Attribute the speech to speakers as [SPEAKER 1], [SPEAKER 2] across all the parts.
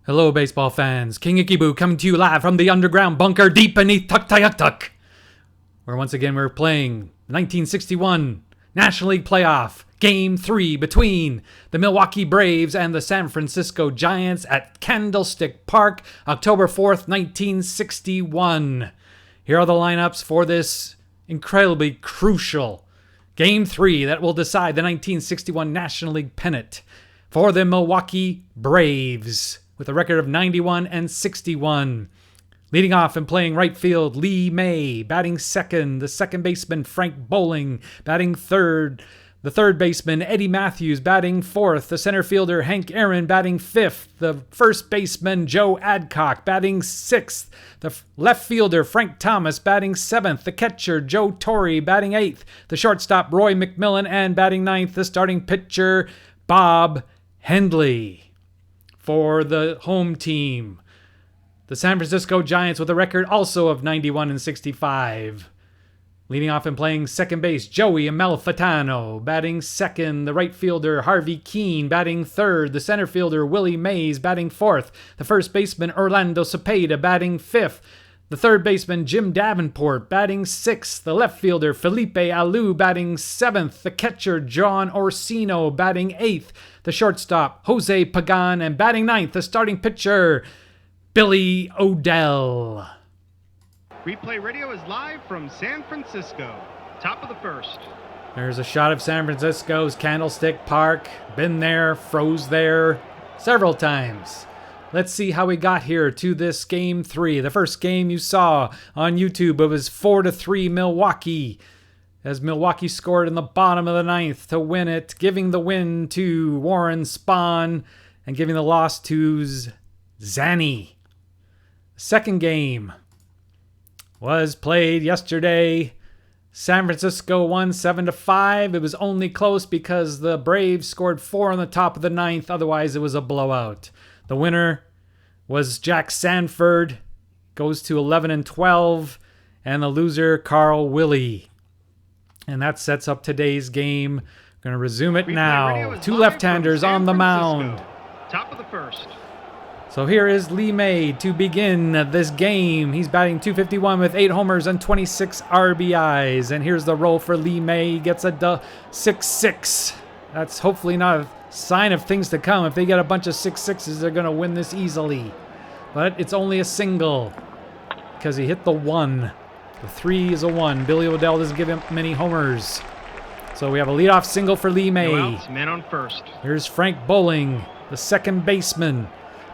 [SPEAKER 1] Hello, baseball fans. King Ikibu coming to you live from the underground bunker deep beneath Tuktoyaktuk, where once again we're playing the 1961 National League Playoff Game 3 between the Milwaukee Braves and the San Francisco Giants at Candlestick Park, October 4th, 1961. Here are the lineups for this incredibly crucial Game 3 that will decide the 1961 National League pennant for the Milwaukee Braves, with a record of 91 and 61. Leading off and playing right field, Lee May. Batting second, the second baseman, Frank Bowling. Batting third, the third baseman, Eddie Matthews. Batting fourth, the center fielder, Hank Aaron. Batting fifth, the first baseman, Joe Adcock. Batting sixth, the left fielder, Frank Thomas. Batting seventh, the catcher, Joe Torre. Batting eighth, the shortstop, Roy McMillan. And batting ninth, the starting pitcher, Bob Hendley. For the home team, the San Francisco Giants, with a record also of 91 and 65. Leading off and playing second base, Joey Amalfitano. Batting second, the right fielder, Harvey Keene. Batting third, the center fielder, Willie Mays. Batting fourth, the first baseman, Orlando Cepeda. Batting fifth, the third baseman, Jim Davenport. Batting sixth, the left fielder, Felipe Alou. Batting seventh, the catcher, John Orsino. Batting eighth, the shortstop, Jose Pagan. And batting ninth, the starting pitcher, Billy Odell.
[SPEAKER 2] Replay Radio is live from San Francisco. Top of the first.
[SPEAKER 1] There's a shot of San Francisco's Candlestick Park. Been there, froze there several times. Let's see how we got here to this Game 3. The first game you saw on YouTube, it was 4-3 Milwaukee, as Milwaukee scored in the bottom of the ninth to win it, giving the win to Warren Spahn and giving the loss to Zanny. Second game was played yesterday. San Francisco won 7-5. It was only close because the Braves scored 4 on the top of the ninth. Otherwise, it was a blowout. The winner was Jack Sanford, goes to 11-12, and the loser, Carl Willie. And that sets up today's game. We're going to resume it now. Two left-handers on the mound.
[SPEAKER 2] Top of the first.
[SPEAKER 1] So here is Lee May to begin this game. He's batting .251 with 8 homers and 26 RBIs. And here's the roll for Lee May. He gets a 6-6. That's hopefully not a sign of things to come. If they get a bunch of 6-6s, they're going to win this easily. But it's only a single because he hit the 1. The 3 is a 1. Billy Odell doesn't give him many homers. So we have a leadoff single for Lee May.
[SPEAKER 2] No outs, man on first.
[SPEAKER 1] Here's Frank Bowling, the second baseman,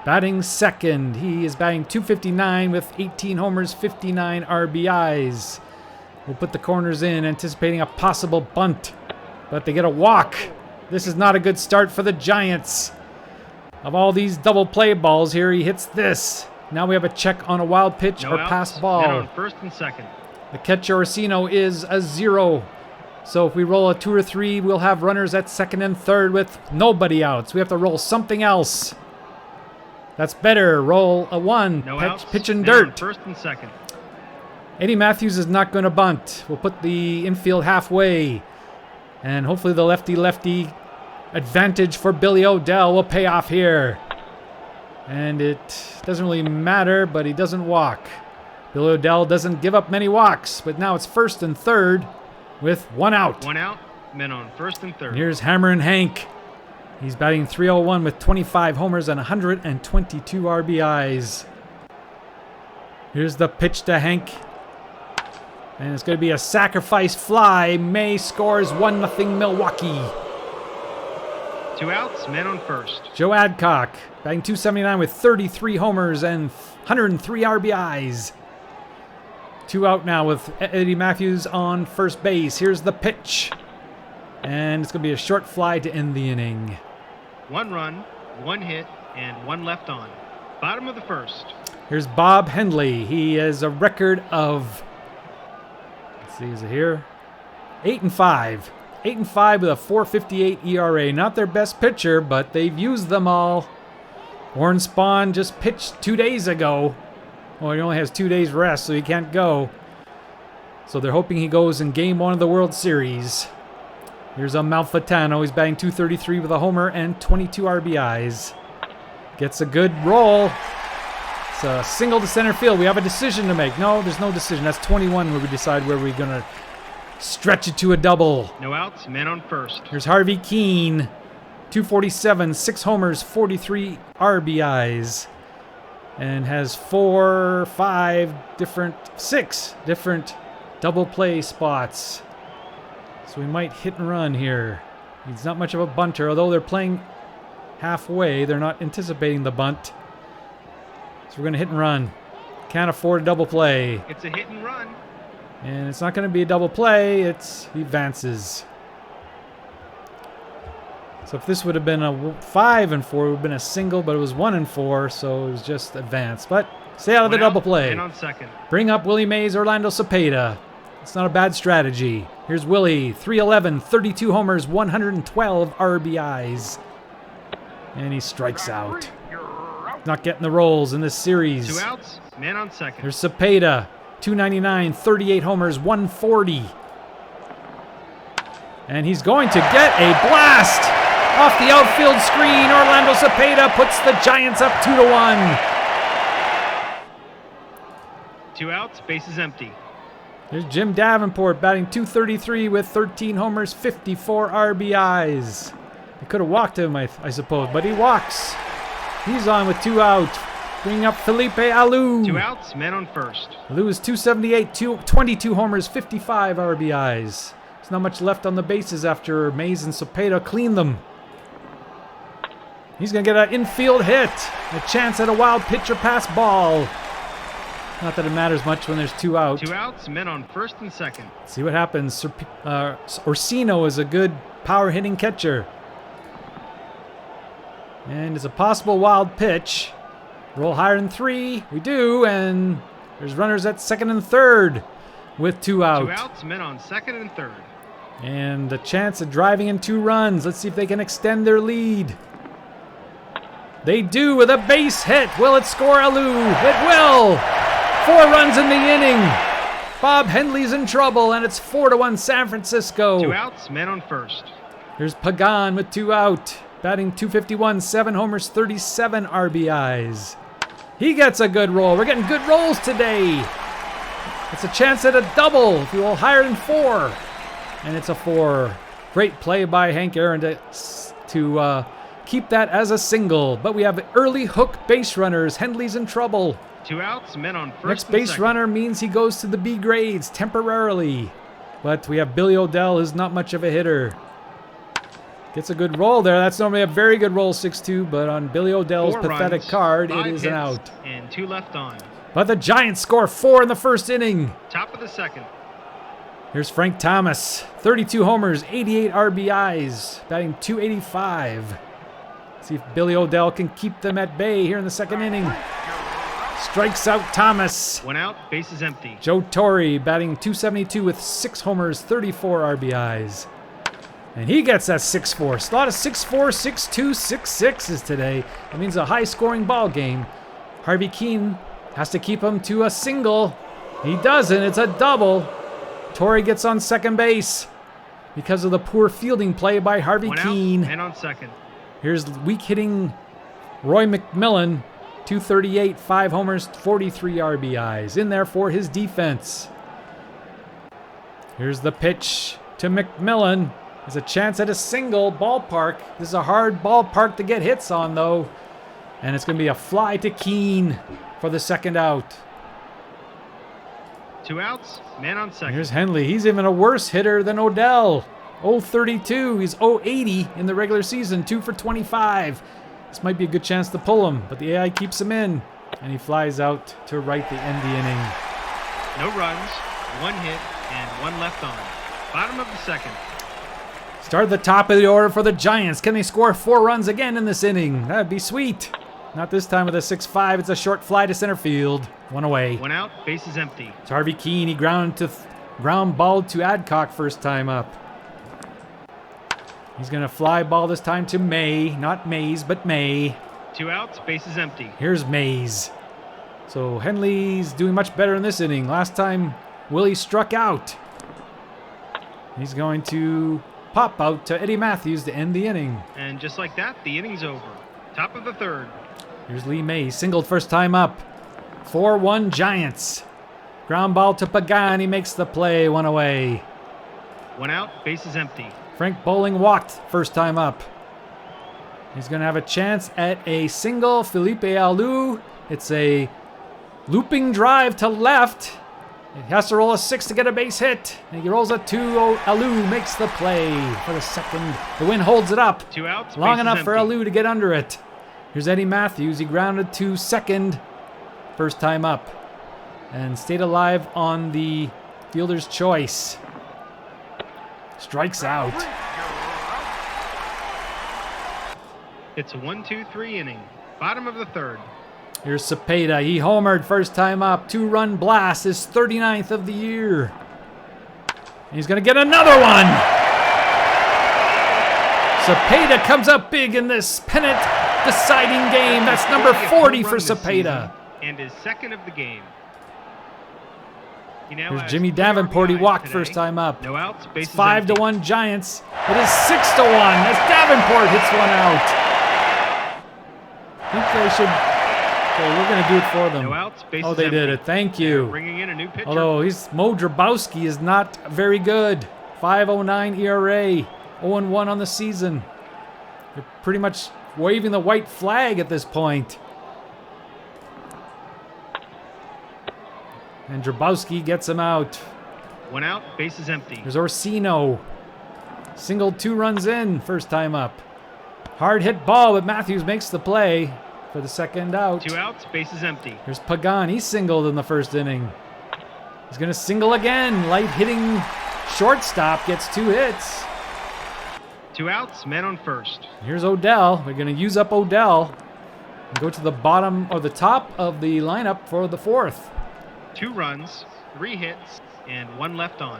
[SPEAKER 1] batting second. He is batting .259 with 18 homers, 59 RBIs. We'll put the corners in, anticipating a possible bunt. But they get a walk. This is not a good start for the Giants. Of all these double play balls here, he hits this. Now we have a check on a wild pitch or pass ball.
[SPEAKER 2] Man on first and second.
[SPEAKER 1] The catcher Orsino is a 0. So if we roll a 2 or 3, we'll have runners at second and third with nobody out. So we have to roll something else. That's better. Roll a 1.
[SPEAKER 2] No outs.
[SPEAKER 1] Pitch in
[SPEAKER 2] Man
[SPEAKER 1] dirt.
[SPEAKER 2] on first and second.
[SPEAKER 1] Eddie Matthews is not going to bunt. We'll put the infield halfway. And hopefully the lefty-lefty advantage for Billy Odell will pay off here. And it doesn't really matter, but he doesn't walk. Billy Odell doesn't give up many walks, but now it's first and third with 1 out.
[SPEAKER 2] 1 out, men on first and third.
[SPEAKER 1] And here's Hammerin' Hank. He's batting .301 with 25 homers and 122 RBIs. Here's the pitch to Hank. And it's going to be a sacrifice fly. May scores 1-0 Milwaukee.
[SPEAKER 2] 2 outs, men on first.
[SPEAKER 1] Joe Adcock batting .279 with 33 homers and 103 RBIs. 2 out now with Eddie Matthews on first base. Here's the pitch. And it's going to be a short fly to end the inning.
[SPEAKER 2] 1 run, 1 hit, and 1 left on. Bottom of the first.
[SPEAKER 1] Here's Bob Hendley. He has a record of, let's see, is it here? 8-5. 8-5 with a 4.58 ERA. Not their best pitcher, but they've used them all. Warren Spahn just pitched 2 days ago. Well, he only has 2 days rest, so he can't go. So they're hoping he goes in Game 1 of the World Series. Here's Amalfitano. He's batting .233 with a homer and 22 RBIs. Gets a good roll. It's a single to center field. We have a decision to make. No, there's no decision. That's 21 where we decide where we're going to stretch it to a double.
[SPEAKER 2] No outs, men on first.
[SPEAKER 1] Here's Harvey Keene. 247, 6 homers, 43 RBIs. And has 6 different double play spots. So we might hit and run here. He's not much of a bunter, although they're playing halfway. They're not anticipating the bunt. So we're going to hit and run. Can't afford a double play.
[SPEAKER 2] It's a hit and run.
[SPEAKER 1] And it's not going to be a double play. He advances. So if this would have been a 5 and 4, it would have been a single, but it was 1 and 4, so it was just advance. But stay out of the double play.
[SPEAKER 2] Man on second.
[SPEAKER 1] Bring up Willie Mays, Orlando Cepeda. It's not a bad strategy. Here's Willie, 311, 32 homers, 112 RBIs. And he strikes out. Not getting the rolls in this series.
[SPEAKER 2] 2 outs, man on second.
[SPEAKER 1] There's Cepeda, 299, 38 homers, 140. And he's going to get a blast off the outfield screen. Orlando Cepeda puts the Giants up 2-1.
[SPEAKER 2] 2 outs, bases empty.
[SPEAKER 1] There's Jim Davenport batting .233 with 13 homers, 54 RBIs. They could have walked him, I suppose, but he walks. He's on with 2 out. Bring up Felipe Alou.
[SPEAKER 2] 2 outs, men on first.
[SPEAKER 1] Alou is .278, 22 homers, 55 RBIs. There's not much left on the bases after Mays and Cepeda clean them. He's going to get an infield hit. A chance at a wild pitch or pass ball. Not that it matters much when there's 2 out.
[SPEAKER 2] 2 outs, men on first and second.
[SPEAKER 1] See what happens. Orsino is a good power hitting catcher. And it's a possible wild pitch. Roll higher than 3. We do, and there's runners at second and third with 2 out.
[SPEAKER 2] 2 outs, men on second and third.
[SPEAKER 1] And a chance of driving in 2 runs. Let's see if they can extend their lead. They do with a base hit. Will it score, Alou? It will. 4 runs in the inning. Bob Hendley's in trouble, and it's 4-1 San Francisco.
[SPEAKER 2] 2 outs, men on first.
[SPEAKER 1] Here's Pagan with 2 out. Batting .251, 7 homers, 37 RBIs. He gets a good roll. We're getting good rolls today. It's a chance at a double if you roll higher than 4. And it's a 4. Great play by Hank Aaron to keep that as a single. But we have early hook base runners. Hendley's in trouble.
[SPEAKER 2] 2 outs, men on first.
[SPEAKER 1] Next
[SPEAKER 2] and
[SPEAKER 1] base
[SPEAKER 2] second.
[SPEAKER 1] runner means he goes to the B grades temporarily. But we have Billy O'Dell, who's not much of a hitter. Gets a good roll there. That's normally a very good roll, 6-2, but on Billy O'Dell's
[SPEAKER 2] 4
[SPEAKER 1] pathetic
[SPEAKER 2] runs,
[SPEAKER 1] card,
[SPEAKER 2] 5
[SPEAKER 1] it is an
[SPEAKER 2] hits,
[SPEAKER 1] out.
[SPEAKER 2] And 2 left on.
[SPEAKER 1] But the Giants score 4 in the first inning.
[SPEAKER 2] Top of the second.
[SPEAKER 1] Here's Frank Thomas, 32 homers, 88 RBIs, batting .285. See if Billy O'Dell can keep them at bay here in the second inning. Strikes out Thomas.
[SPEAKER 2] 1 out, bases empty.
[SPEAKER 1] Joe Torre batting .272 with 6 homers, 34 RBIs. And he gets that 6-4. A lot of 6-4, 6-2, 6-6s today. That means a high-scoring ball game. Harvey Keene has to keep him to a single. He doesn't. It's a double. Torrey gets on second base because of the poor fielding play by Harvey
[SPEAKER 2] 1
[SPEAKER 1] Keene.
[SPEAKER 2] out, and on second.
[SPEAKER 1] Here's weak-hitting Roy McMillan. .238, 5 homers, 43 RBIs. In there for his defense. Here's the pitch to McMillan. There's a chance at a single ballpark. This is a hard ballpark to get hits on, though. And it's going to be a fly to Keene for the second out.
[SPEAKER 2] 2 outs, man on second.
[SPEAKER 1] Here's Hendley. He's even a worse hitter than Odell. 0-32. He's 0-80 in the regular season. 2 for 25. This might be a good chance to pull him, but the AI keeps him in. And he flies out to right the end of the inning.
[SPEAKER 2] No runs, 1 hit, and 1 left on. Bottom of the second.
[SPEAKER 1] Start the top of the order for the Giants. Can they score 4 runs again in this inning? That'd be sweet. Not this time with a 6-5. It's a short fly to center field. 1 away.
[SPEAKER 2] 1 out, bases empty.
[SPEAKER 1] It's Harvey Keene. He ground ball to Adcock first time up. He's going to fly ball this time to May. Not Mays, but May.
[SPEAKER 2] 2 outs, bases empty.
[SPEAKER 1] Here's Mays. So Henley's doing much better in this inning. Last time, Willie struck out. He's going to pop out to Eddie Matthews to end the inning.
[SPEAKER 2] And just like that, the inning's over. Top of the third.
[SPEAKER 1] Here's Lee May. He singled first time up. 4-1 Giants. Ground ball to Pagani. Makes the play. One away.
[SPEAKER 2] One out, base is empty.
[SPEAKER 1] Frank Bowling walked first time up. He's going to have a chance at a single. Felipe Alou. It's a looping drive to left. He has to roll a 6 to get a base hit. And he rolls a 2. Alou makes the play for the second. The wind holds it up.
[SPEAKER 2] 2 outs,
[SPEAKER 1] Long enough for
[SPEAKER 2] empty.
[SPEAKER 1] Alou to get under it. Here's Eddie Matthews. He grounded to second. First time up. And stayed alive on the fielder's choice. Strikes out.
[SPEAKER 2] It's a 1-2-3 inning. Bottom of the third.
[SPEAKER 1] Here's Cepeda. He homered first time up. 2-run blast. His 39th of the year. And he's going to get another one. Cepeda comes up big in this Pennant deciding game. That's number 40 for Cepeda.
[SPEAKER 2] And his second of the game.
[SPEAKER 1] Here's Jimmy Davenport. He walked first time up.
[SPEAKER 2] No outs,
[SPEAKER 1] It's 5-1 Giants. It is 6-1 as Davenport hits one out. I think they should. Okay, we're going to do it for them.
[SPEAKER 2] No outs,
[SPEAKER 1] Oh, they did it. Thank you.
[SPEAKER 2] Bringing in a new pitcher.
[SPEAKER 1] Although Mo Drabowski is not very good. 5.09 ERA. 0-1 on the season. They're pretty much waving the white flag at this point. And Drabowski gets him out.
[SPEAKER 2] One out, base is empty.
[SPEAKER 1] There's Orsino. Single 2 runs in, first time up. Hard hit ball, but Matthews makes the play for the second out.
[SPEAKER 2] 2 outs, base is empty.
[SPEAKER 1] Here's Pagan. He singled in the first inning. He's going to single again. Light hitting shortstop gets 2 hits.
[SPEAKER 2] 2 outs, men on first.
[SPEAKER 1] Here's Odell. They're going to use up Odell. And go to the bottom or the top of the lineup for the fourth.
[SPEAKER 2] 2 runs, 3 hits, and 1 left on.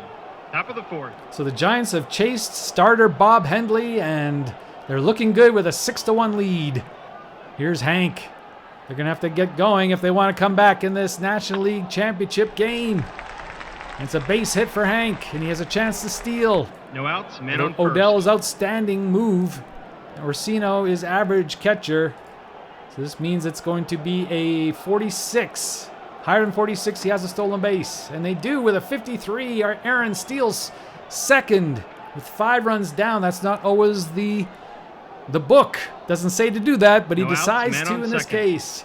[SPEAKER 2] Top of the fourth.
[SPEAKER 1] So the Giants have chased starter Bob Hendley, and they're looking good with a 6-1 lead. Here's Hank. They're going to have to get going if they want to come back in this National League Championship game. And it's a base hit for Hank, and he has a chance to steal.
[SPEAKER 2] No outs, men on first.
[SPEAKER 1] Odell's outstanding move. Orsino is average catcher. So this means it's going to be a 46. Higher than 46, he has a stolen base. And they do with a 53. Aaron steals second with 5 runs down. That's not always the book. Doesn't say to do that, but he
[SPEAKER 2] No outs,
[SPEAKER 1] decides
[SPEAKER 2] man
[SPEAKER 1] to
[SPEAKER 2] on
[SPEAKER 1] in this
[SPEAKER 2] second.
[SPEAKER 1] case.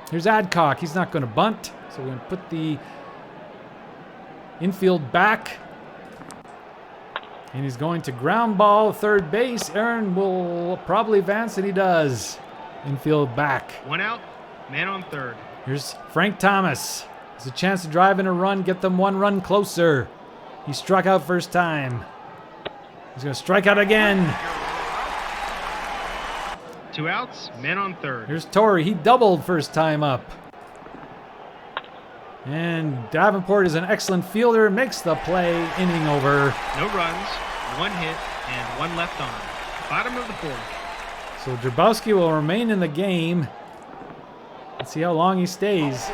[SPEAKER 1] Here's Adcock. He's not going to bunt. So we're going to put the infield back. And he's going to ground ball third base. Aaron will probably advance, and he does. Infield back.
[SPEAKER 2] 1 out, man on third.
[SPEAKER 1] Here's Frank Thomas. There's a chance to drive in a run, get them 1 run closer. He struck out first time. He's going to strike out again.
[SPEAKER 2] 2 outs, men on third.
[SPEAKER 1] Here's Torrey. He doubled first time up. And Davenport is an excellent fielder. Makes the play. Inning over.
[SPEAKER 2] No runs, 1 hit, and 1 left on. Bottom of the fourth.
[SPEAKER 1] So Drabowski will remain in the game. Let's see how long he stays.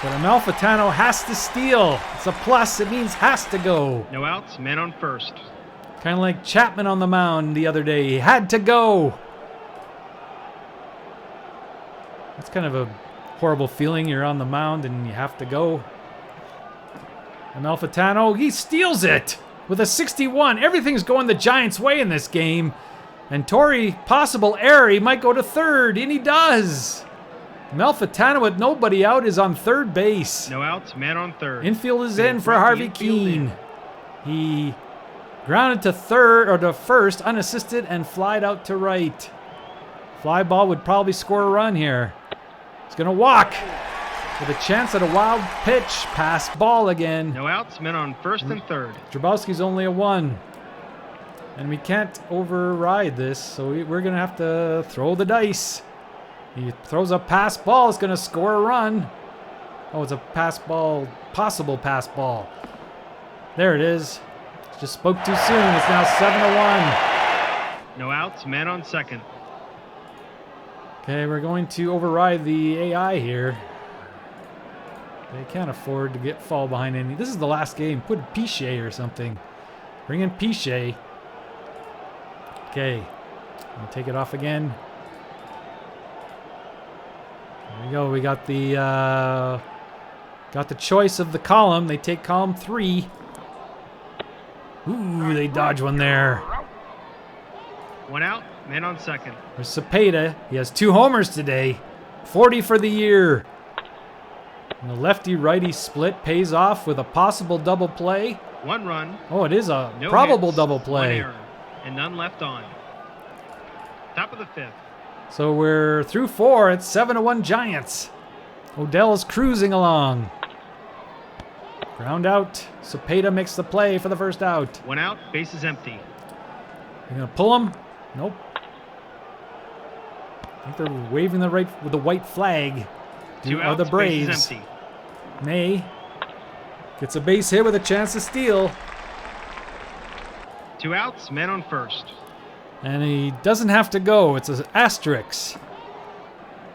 [SPEAKER 1] But Amalfitano has to steal. It's a plus. It means has to go.
[SPEAKER 2] No outs, men on first.
[SPEAKER 1] Kind of like Chapman on the mound the other day. He had to go. That's kind of a horrible feeling. You're on the mound and you have to go. Amalfitano, he steals it with a 61. Everything's going the Giants' way in this game. And Torrey, possible error. He might go to third, and he does. Amalfitano with nobody out is on third base.
[SPEAKER 2] No outs, man on third.
[SPEAKER 1] Infield is in for Harvey Keene. He grounded to third or to first, unassisted, and flied out to right. Fly ball would probably score a run here. He's going to walk with a chance at a wild pitch. Pass ball again.
[SPEAKER 2] No outs, men on first and third.
[SPEAKER 1] Drabowski's only a 1. And we can't override this, so we're going to have to throw the dice. He throws a pass ball. It's going to score a run. Oh, it's a pass ball, possible pass ball. There it is. Just spoke too soon. It's now 7-1.
[SPEAKER 2] No outs, man on second.
[SPEAKER 1] Okay, we're going to override the AI here. They can't afford to fall behind any. This is the last game. Put Piche or something. Bring in Piche. Okay. I'll take it off again. There we go. We got the choice of the column. They take column 3. Ooh, they dodge one there.
[SPEAKER 2] 1 out, man on second.
[SPEAKER 1] There's Cepeda. He has 2 homers today. 40 for the year. And the lefty-righty split pays off with a possible double play.
[SPEAKER 2] 1 run.
[SPEAKER 1] Oh, it is a
[SPEAKER 2] No
[SPEAKER 1] probable
[SPEAKER 2] hits,
[SPEAKER 1] double
[SPEAKER 2] 1
[SPEAKER 1] play.
[SPEAKER 2] error, and none left on. Top of the 5th.
[SPEAKER 1] So we're through 4. It's 7-1 Giants. Odell's cruising along. Ground out. Cepeda makes the play for the first out.
[SPEAKER 2] 1 out, base is empty.
[SPEAKER 1] They're gonna pull him. Nope. I think they're waving with the white flag.
[SPEAKER 2] 2
[SPEAKER 1] Are
[SPEAKER 2] outs,
[SPEAKER 1] the
[SPEAKER 2] base
[SPEAKER 1] Braves?
[SPEAKER 2] is empty.
[SPEAKER 1] May gets a base hit with a chance to steal.
[SPEAKER 2] 2 outs, man on first.
[SPEAKER 1] And he doesn't have to go. It's an asterisk.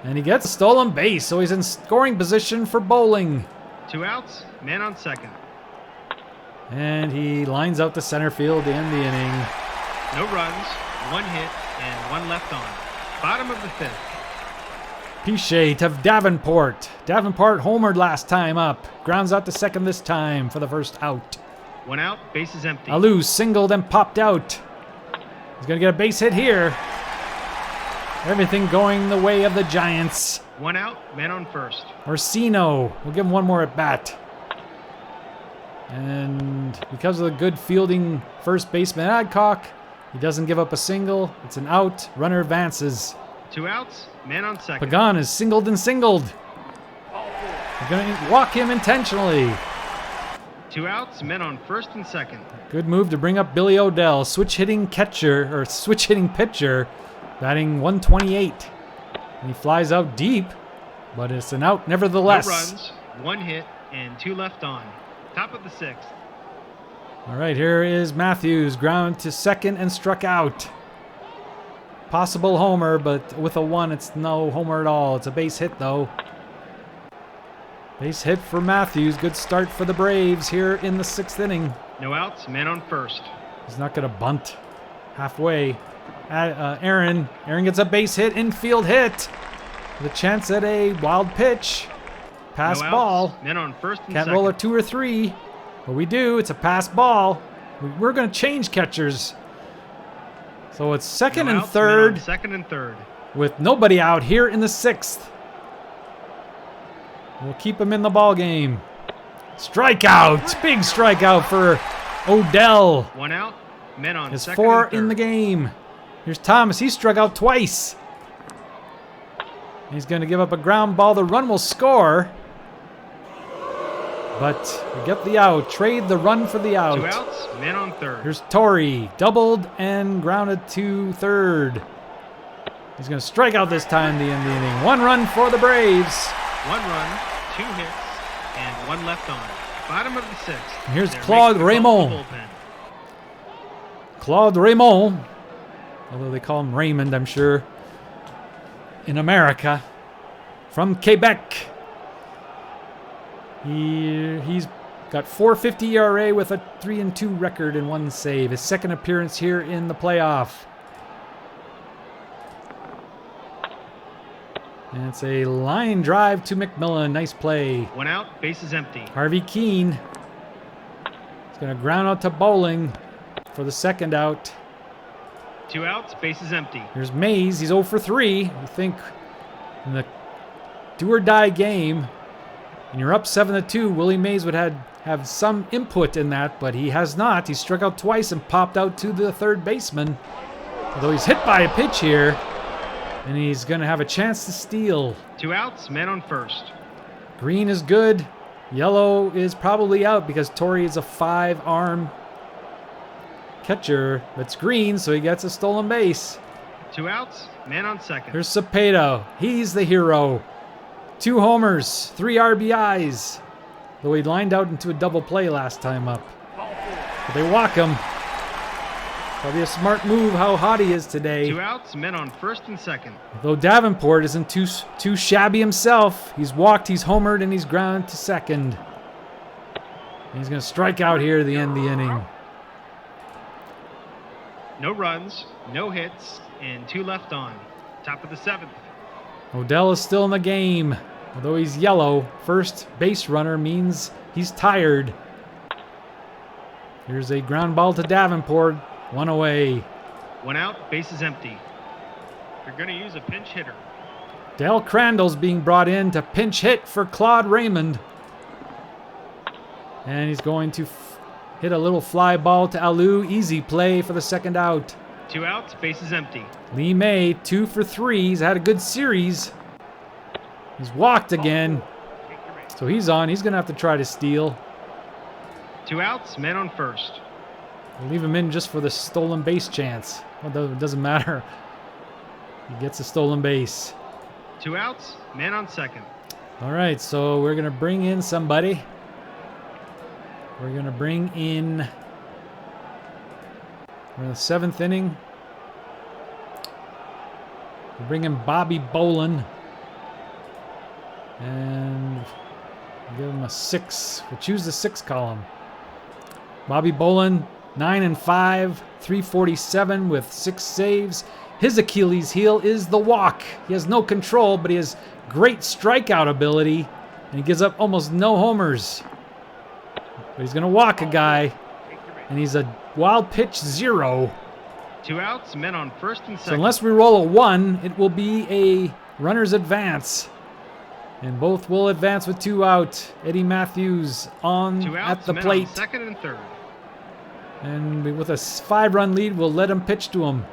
[SPEAKER 1] And he gets a stolen base, so he's in scoring position for bowling.
[SPEAKER 2] 2 outs, man on second.
[SPEAKER 1] And he lines out to center field to end the inning.
[SPEAKER 2] No runs, 1 hit, and 1 left on. Bottom of the 5th.
[SPEAKER 1] Piche to Davenport. Davenport homered last time up. Grounds out to second this time for the first out.
[SPEAKER 2] 1 out, base is empty.
[SPEAKER 1] Alou singled and popped out. He's going to get a base hit here. Everything going the way of the Giants.
[SPEAKER 2] 1 out, man on first.
[SPEAKER 1] Orsino. We'll give him one more at bat. And because of the good fielding first baseman Adcock, he doesn't give up a single. It's an out. Runner advances.
[SPEAKER 2] 2 outs, man on second.
[SPEAKER 1] Pagan is singled and singled. They're going to walk him intentionally.
[SPEAKER 2] 2 outs, men on first and second.
[SPEAKER 1] Good move to bring up Billy Odell, switch hitting pitcher, batting 128. And he flies out deep, but it's an out nevertheless.
[SPEAKER 2] No runs, 1 hit, and 2 left on. Top of the 6th.
[SPEAKER 1] All right, here is Matthews, ground to second and struck out. Possible homer, but with a 1, it's no homer at all. It's a base hit, though. Base hit for Matthews. Good start for the Braves here in the 6th inning.
[SPEAKER 2] No outs, man on first.
[SPEAKER 1] He's not going to bunt halfway. Aaron gets a base hit, infield hit. With a chance at a wild pitch. Pass
[SPEAKER 2] no
[SPEAKER 1] ball.
[SPEAKER 2] Outs, men on first and
[SPEAKER 1] Can't
[SPEAKER 2] second.
[SPEAKER 1] roll a 2 or 3. But we do. It's a pass ball. We're going to change catchers. So it's second
[SPEAKER 2] No
[SPEAKER 1] and
[SPEAKER 2] outs,
[SPEAKER 1] third.
[SPEAKER 2] men on second and third.
[SPEAKER 1] With nobody out here in the 6th. We'll keep him in the ball game. Strikeout. Big strikeout for Odell.
[SPEAKER 2] 1 out, men on
[SPEAKER 1] His
[SPEAKER 2] second
[SPEAKER 1] 4
[SPEAKER 2] and third.
[SPEAKER 1] in the game. Here's Thomas. He struck out twice. He's going to give up a ground ball. The run will score. But we get the out. Trade the run for the out.
[SPEAKER 2] 2 outs, men on third.
[SPEAKER 1] Here's Torrey. Doubled and grounded to third. He's going to strike out this time to end the inning. 1 run for the Braves.
[SPEAKER 2] 1 run, 2 hits, and 1 left on. Bottom of the 6th.
[SPEAKER 1] And here's
[SPEAKER 2] They're
[SPEAKER 1] Claude
[SPEAKER 2] making the call to
[SPEAKER 1] Raymond.
[SPEAKER 2] the bullpen.
[SPEAKER 1] Claude Raymond. Although they call him Raymond, I'm sure. In America. From Quebec. He's got .450 ERA with a 3-2 record and 1 save. His second appearance here in the playoff. And it's a line drive to McMillan. Nice play.
[SPEAKER 2] 1 out, base is empty.
[SPEAKER 1] Harvey Keene. He's going to ground out to Bowling for the second out.
[SPEAKER 2] 2 outs, base is empty.
[SPEAKER 1] Here's Mays. He's 0 for 3. You think in the do-or-die game, and you're up 7-2, Willie Mays would have some input in that, but he has not. He struck out twice and popped out to the third baseman. Although he's hit by a pitch here, and he's going to have a chance to steal.
[SPEAKER 2] 2 outs, men on first.
[SPEAKER 1] Green is good. Yellow is probably out because Torrey is a 5-arm catcher. That's Green, so he gets a stolen base.
[SPEAKER 2] 2 outs, man on second.
[SPEAKER 1] Here's Cepeda. He's the hero. 2 homers, 3 RBIs. Though he lined out into a double play last time up. But they walk him. Probably a smart move how hot he is today.
[SPEAKER 2] 2 outs, men on first and second.
[SPEAKER 1] Though Davenport isn't too shabby himself. He's walked, he's homered, and he's grounded to second. And he's going to strike out here at the end of the inning.
[SPEAKER 2] No runs, no hits, and 2 left on. Top of the 7th.
[SPEAKER 1] Odell is still in the game. Although he's yellow, first base runner means he's tired. Here's a ground ball to Davenport. One away.
[SPEAKER 2] One out, base is empty. You're going to use a pinch hitter.
[SPEAKER 1] Dale Crandall's being brought in to pinch hit for Claude Raymond. And he's going to hit a little fly ball to Alou. Easy play for the second out.
[SPEAKER 2] 2 outs, base is empty.
[SPEAKER 1] Lee May, 2 for 3. He's had a good series. He's walked again. So he's on. He's going to have to try to steal.
[SPEAKER 2] 2 outs, men on first.
[SPEAKER 1] We'll leave him in just for the stolen base chance. Although it doesn't matter. He gets a stolen base.
[SPEAKER 2] 2 outs, men on second.
[SPEAKER 1] All right, so we're going to bring in somebody. We're going to bring in... We're in the 7th inning. We'll bring in Bobby Bolin. And give him a 6. We'll choose the 6 column. Bobby Bolin, 9 and 5, 347 with 6 saves. His Achilles heel is the walk. He has no control, but he has great strikeout ability. And he gives up almost no homers. But he's going to walk a guy. And he's a wild pitch 0.
[SPEAKER 2] 2 outs, men on first and second.
[SPEAKER 1] So unless we roll a 1, it will be a runner's advance. And both will advance with 2 out. Eddie Matthews on
[SPEAKER 2] 2 outs,
[SPEAKER 1] at the
[SPEAKER 2] men
[SPEAKER 1] plate.
[SPEAKER 2] on second and third.
[SPEAKER 1] And with a 5-run lead, we'll let him pitch to him.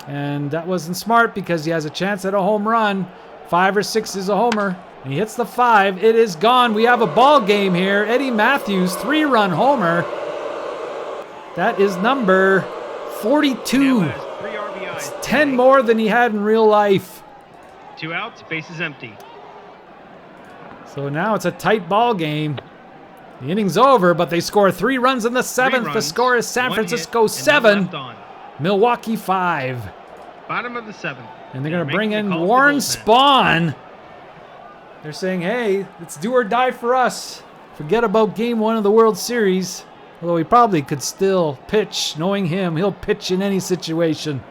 [SPEAKER 1] And that wasn't smart because he has a chance at a home run. 5 or 6 is a homer. And he hits the 5. It is gone. We have a ball game here. Eddie Matthews, 3-run homer. That is number 42.
[SPEAKER 2] Now has 3 RBIs.
[SPEAKER 1] It's 10 more than he had in real life.
[SPEAKER 2] 2 outs, base is empty.
[SPEAKER 1] So now it's a tight ball game. The inning's over, but they score 3 runs in the 7th. The score is San Francisco 7, Milwaukee 5.
[SPEAKER 2] Bottom of the 7th.
[SPEAKER 1] And they're going to bring in Warren Spahn. They're saying, hey, it's do or die for us. Forget about game 1 of the World Series. Although he probably could still pitch. Knowing him, he'll pitch in any situation.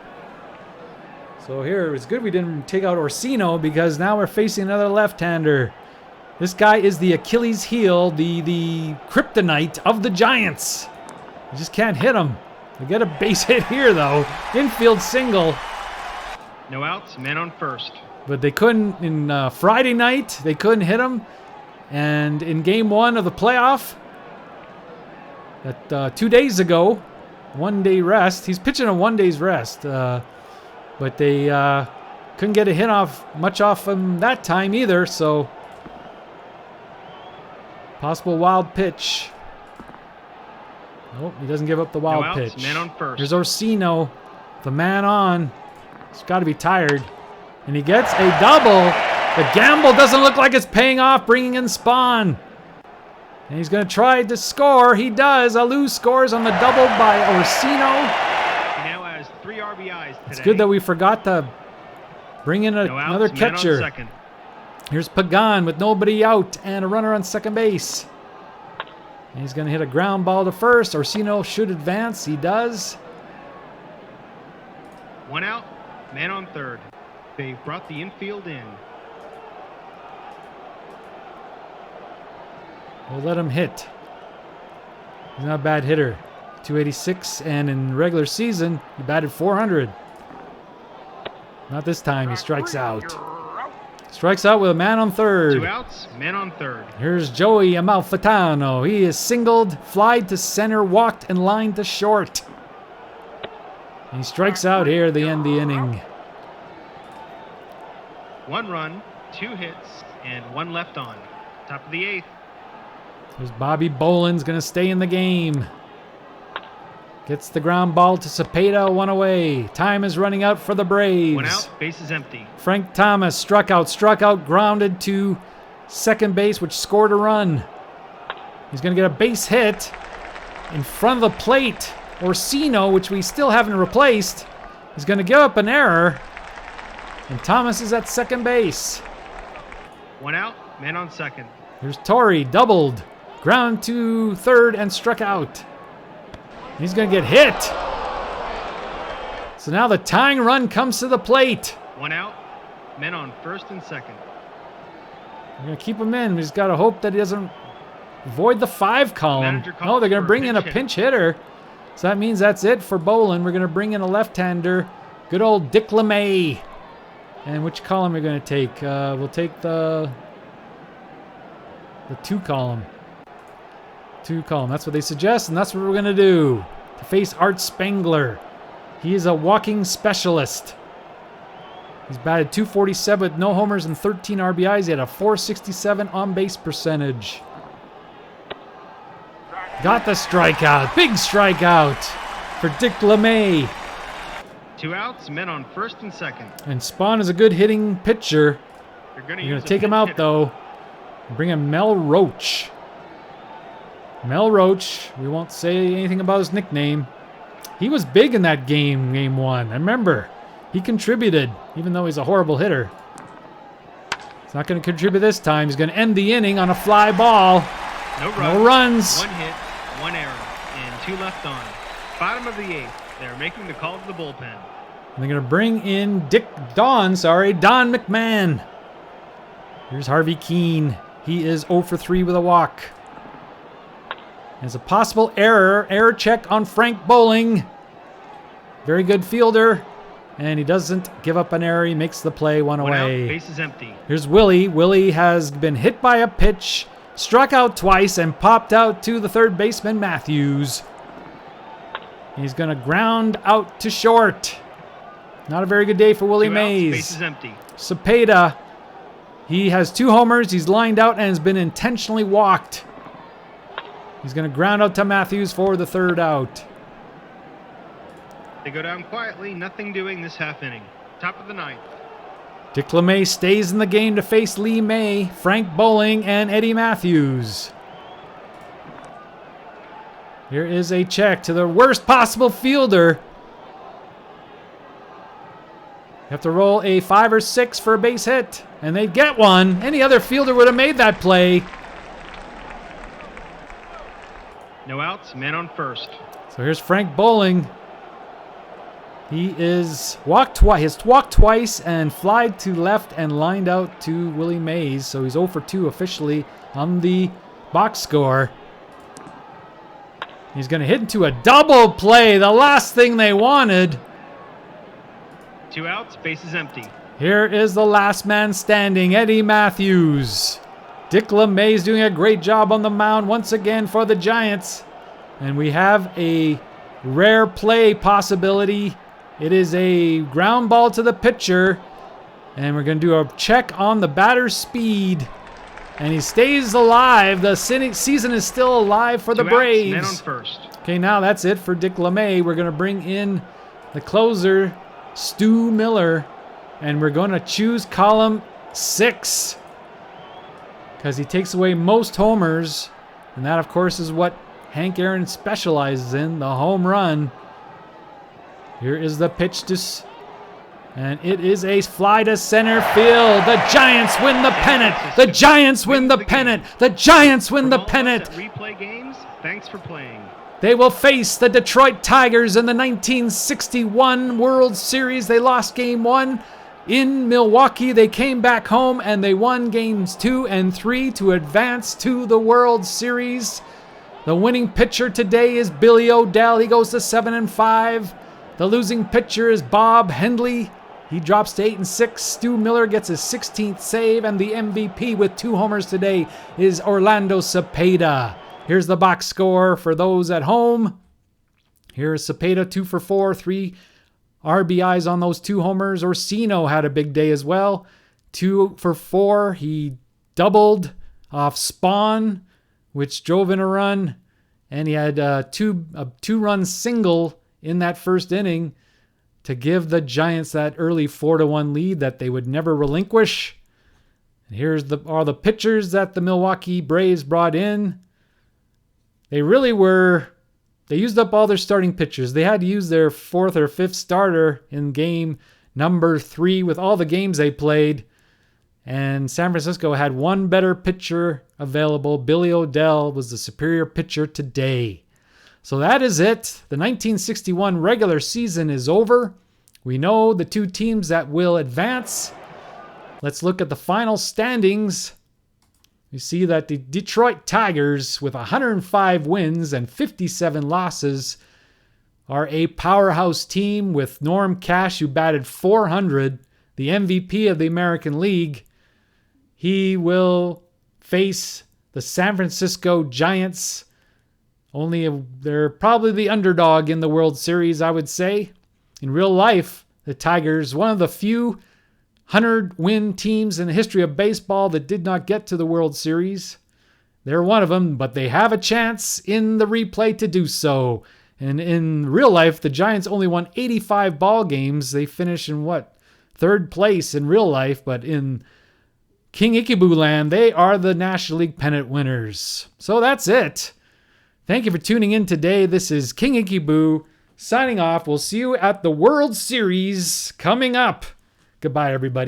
[SPEAKER 1] So here, it's good we didn't take out Orsino because now we're facing another left-hander. This guy is the Achilles heel, the kryptonite of the Giants. You just can't hit him. We get a base hit here, though. Infield single.
[SPEAKER 2] No outs, men on first.
[SPEAKER 1] But they couldn't, in Friday night, they couldn't hit him. And in game 1 of the playoff, 2 days ago, 1 day rest. He's pitching a 1 day's rest. But they couldn't get a hit much off him that time either, so... Possible wild pitch. Nope, he doesn't give up the wild pitch.
[SPEAKER 2] Man on first.
[SPEAKER 1] Here's Orsino, the man on. He's got to be tired. And he gets a double. The gamble doesn't look like it's paying off, bringing in Spahn. And he's going to try to score. He does. Alou scores on the double by Orsino.
[SPEAKER 2] He now has 3 RBIs today.
[SPEAKER 1] It's good that we forgot to bring in another catcher. Here's Pagan with nobody out and a runner on second base. And he's going to hit a ground ball to first. Orsino should advance. He does.
[SPEAKER 2] 1 out, man on third. They've brought the infield in.
[SPEAKER 1] We'll let him hit. He's not a bad hitter. 286, and in regular season, he batted 400. Not this time. He strikes out. Strikes out with a man on third.
[SPEAKER 2] 2 outs, man on third.
[SPEAKER 1] Here's Joey Amalfitano. He is singled, flied to center, walked, and lined to short. And he strikes out here at the end of the inning.
[SPEAKER 2] 1 run, 2 hits, and 1 left on. Top of the 8th.
[SPEAKER 1] There's Bobby Bolin's going to stay in the game. Gets the ground ball to Cepeda, 1 away. Time is running out for the Braves.
[SPEAKER 2] 1 out, base is empty.
[SPEAKER 1] Frank Thomas struck out, grounded to second base, which scored a run. He's going to get a base hit in front of the plate. Orsino, which we still haven't replaced, is going to give up an error. And Thomas is at second base.
[SPEAKER 2] 1 out, man on second.
[SPEAKER 1] Here's Torrey, doubled, ground to third, and struck out. He's going to get hit. So now the tying run comes to the plate.
[SPEAKER 2] 1 out, Men on first and second.
[SPEAKER 1] We're going to keep him in. We just got to hope that he doesn't void the 5 column. No, they're going to bring in a pinch hitter. So that means that's it for Bolin. We're going to bring in a left-hander. Good old Dick LeMay. And which column are we going to take? We'll take the 2 column. 2 column. That's what they suggest, and that's what we're going to do. To face Art Spangler. He is a walking specialist. He's batted .247 with no homers and 13 RBIs. He had a .467 on-base percentage. Got the strikeout. Big strikeout for Dick LeMay.
[SPEAKER 2] 2 outs, men on first and second.
[SPEAKER 1] And Spawn is a good hitting pitcher.
[SPEAKER 2] You're
[SPEAKER 1] going to take him out, though. Bring in Mel Roach. Mel Roach. We won't say anything about his nickname. He was big in that game, game 1. I remember. He contributed, even though he's a horrible hitter. He's not going to contribute this time. He's going to end the inning on a fly ball. No runs.
[SPEAKER 2] 1 hit, 1 error, and 2 left on. Bottom of the 8th. They're making the call to the bullpen.
[SPEAKER 1] And they're going to bring in Don McMahon. Here's Harvey Keene. He is 0 for 3 with a walk. There's a possible error check on Frank Bowling. Very good fielder. And he doesn't give up an error. He makes the play, 1 away.
[SPEAKER 2] Out, base is empty.
[SPEAKER 1] Here's Willie. Willie has been hit by a pitch, struck out twice, and popped out to the third baseman, Matthews. He's going to ground out to short. Not a very good day for Willie Mays.
[SPEAKER 2] Base is empty.
[SPEAKER 1] Cepeda. He has 2 homers. He's lined out and has been intentionally walked. He's going to ground out to Matthews for the 3rd out.
[SPEAKER 2] They go down quietly, nothing doing this half inning. Top of the 9th.
[SPEAKER 1] Dick LeMay stays in the game to face Lee May, Frank Bowling, and Eddie Matthews. Here is a check to the worst possible fielder. You have to roll a 5 or 6 for a base hit, and they'd get one. Any other fielder would have made that play.
[SPEAKER 2] No outs, men on first.
[SPEAKER 1] So here's Frank Bowling. He is walked twice and flied to left and lined out to Willie Mays. So he's 0 for 2 officially on the box score. He's going to hit into a double play, the last thing they wanted.
[SPEAKER 2] 2 outs, base is empty.
[SPEAKER 1] Here is the last man standing, Eddie Matthews. Dick LeMay's doing a great job on the mound once again for the Giants. And we have a rare play possibility. It is a ground ball to the pitcher. And we're going to do a check on the batter's speed. And he stays alive. The season is still alive for the Braves.
[SPEAKER 2] Men on first.
[SPEAKER 1] Okay, now that's it for Dick LeMay. We're going to bring in the closer, Stu Miller. And we're going to choose column 6. Because he takes away most homers. And that, of course, is what Hank Aaron specializes in, the home run. Here is the pitch to... And it is a fly to center field. The Giants win the pennant. The Giants win the pennant. The Giants win the pennant.
[SPEAKER 2] Replay games, thanks for playing.
[SPEAKER 1] They will face the Detroit Tigers in the 1961 World Series. They lost game 1 in Milwaukee. They came back home and they won games 2 and 3 to advance to the World Series. The winning pitcher today is Billy O'Dell. He goes to 7-5. The losing pitcher is Bob Hendley. He drops to 8-6. Stu Miller gets his 16th save, and the MVP with 2 homers today is Orlando Cepeda. Here's the box score for those at home. Here's Cepeda, 2 for 4, 3 RBIs on those 2 homers. Orsino had a big day as well, 2 for 4. He doubled off Spawn, which drove in a run, and he had a 2-run single in that first inning to give the Giants that early 4-1 lead that they would never relinquish. And here's all the pitchers that the Milwaukee Braves brought in. They used up all their starting pitchers. They had to use their 4th or 5th starter in game number 3 with all the games they played. And San Francisco had one better pitcher available. Billy O'Dell was the superior pitcher today. So that is it. The 1961 regular season is over. We know the 2 teams that will advance. Let's look at the final standings. You see that the Detroit Tigers, with 105 wins and 57 losses, are a powerhouse team with Norm Cash, who batted .400, the MVP of the American League. He will face the San Francisco Giants. They're probably the underdog in the World Series, I would say. In real life, the Tigers, one of the few 100-win teams in the history of baseball that did not get to the World Series. They're one of them, but they have a chance in the replay to do so. And in real life, the Giants only won 85 ball games. They finish in third place in real life, but in King Ichaboo land, they are the National League pennant winners. So that's it. Thank you for tuning in today. This is King Ichaboo signing off. We'll see you at the World Series coming up. Goodbye, everybody.